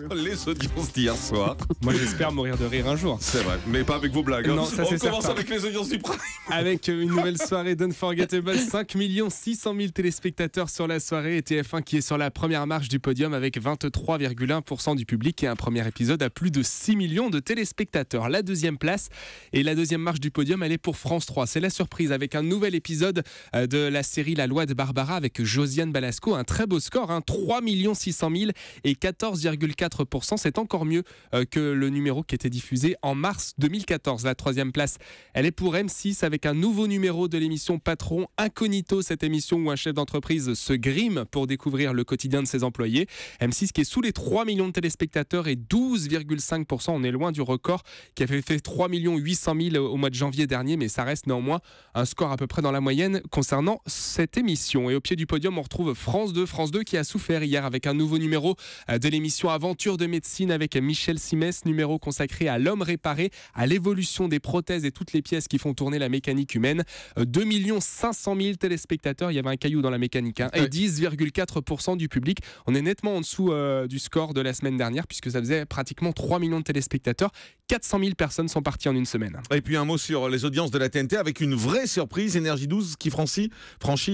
drôle. Les audiences d'hier soir. Moi, j'espère mourir de rire un jour. C'est vrai, mais pas avec vos blagues. Non, ça, on c'est commence certain. avec les audiences du Prime. Avec une nouvelle soirée d'Unforgettable, 5 600 000 téléspectateurs sur la soirée et TF1 qui est sur la première marche du podium avec 23,1% du public et un premier épisode à plus de 6 millions de téléspectateurs. La deuxième place et la deuxième marche du podium, elle est pour France 3. C'est la surprise avec un nouvel épisode de la série La Loi de Barbara avec Josiane Balasco. Un très beau score, 3 600 000 et 14,4%. C'est encore mieux que le numéro qui était diffusé en mars 2014. La troisième place, elle est pour M6 avec un nouveau numéro de l'émission Patron Incognito, cette émission où un chef d'entreprise se grime pour découvrir le quotidien de ses employés. M6 qui est sous les 3 millions de téléspectateurs et 12,5%. On est loin du record qui avait fait 3 800 000 au mois de janvier dernier, mais ça reste néanmoins un score à peu près dans la moyenne concernant cette émission. Et au pied du podium, on retrouve France 2 qui a souffert hier avec un nouveau numéro de l'émission Aventure de médecine avec Michel Simès, numéro consacré à l'homme réparé, à l'évolution des prothèses et toutes les pièces qui font tourner la mécanique humaine. 2 500 000 téléspectateurs, il y avait un caillou dans la mécanique, et 10,4% du public. On est nettement en dessous du score de la semaine dernière puisque ça faisait pratiquement 3 millions de téléspectateurs. 400 000 personnes sont parties en une semaine. Et puis un mot sur les audiences de la TNT avec une vraie surprise, Énergie 12 qui franchit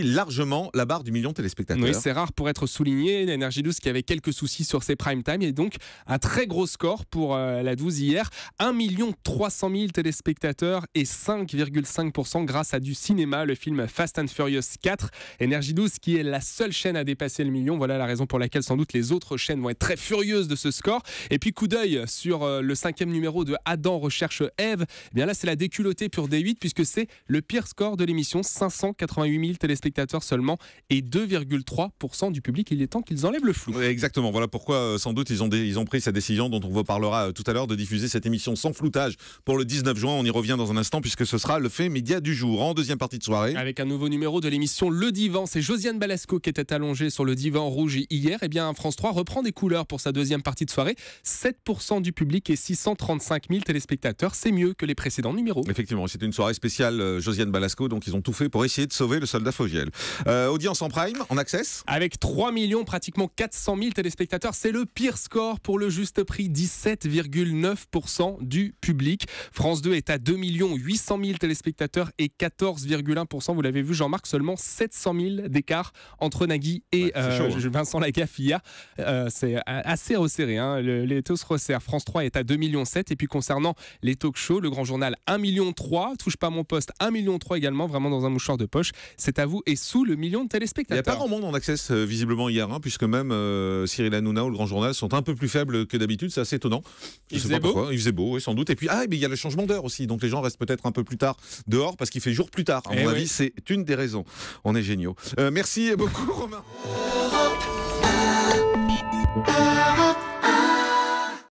largement la barre du million de téléspectateurs. Oui, c'est rare pour être souligné. Énergie 12 qui avait quelques soucis sur ses prime time et donc un très gros score pour la 12 hier. 1 300 000 téléspectateurs et 5,5% grâce à du cinéma, le film Fast and Furious 4. Énergie 12 qui est la seule chaîne à dépasser le million. Voilà la raison pour laquelle sans doute les autres chaînes vont être très furieuses de ce score. Et puis coup d'œil sur le 5e numéro de Adam recherche Ève. Eh bien là c'est la déculottée pure D8 puisque c'est le pire score de l'émission. 588 000 téléspectateurs seulement et 2,3% du public. Il est temps qu'ils enlèvent le flou. Oui, exactement, voilà pourquoi sans doute ils ont pris cette décision dont on vous parlera tout à l'heure de diffuser cette émission sans floutage pour le 19 juin. On y revient dans un instant puisque ce sera le fait média du jour en deuxième partie de soirée. Avec un nouveau numéro de l'émission Le Divan, c'est Josiane Balasco qui était allongée sur le divan rouge hier. Eh bien France 3 reprend des couleurs pour sa deuxième partie de soirée. 7% du public et 635 000 téléspectateurs, c'est mieux que les précédents numéros. Effectivement, c'était une soirée spéciale Josiane Balasco, donc ils ont tout fait pour essayer de sauver le soldat Fogiel. Audience en prime, en access avec 3 millions, pratiquement 400 000 téléspectateurs, c'est le pire score pour le juste prix, 17,9% du public. France 2 est à 2 800 000 téléspectateurs et 14,1%. Vous l'avez vu Jean-Marc, seulement 700 000 d'écart entre Nagui et Vincent Lagaffe hier. C'est assez resserré, les taux se resserrent. France 3 est à 2,7 millions. Et puis concernant les talk shows, le Grand Journal 1,3 million. Touche pas mon poste 1,3 million également, vraiment dans un mouchoir de poche. C'est à vous et sous le million de téléspectateurs. Il n'y a pas grand monde en access visiblement hier, puisque même Cyril Hanouna ou le Grand Journal sont un peu plus faibles que d'habitude. C'est assez étonnant. Il faisait beau. Il faisait beau, oui, sans doute. Et puis mais il y a le changement d'heure aussi, donc les gens restent peut-être un peu plus tard dehors parce qu'il fait jour plus tard. À mon avis, c'est une des raisons. On est géniaux. Merci beaucoup Romain.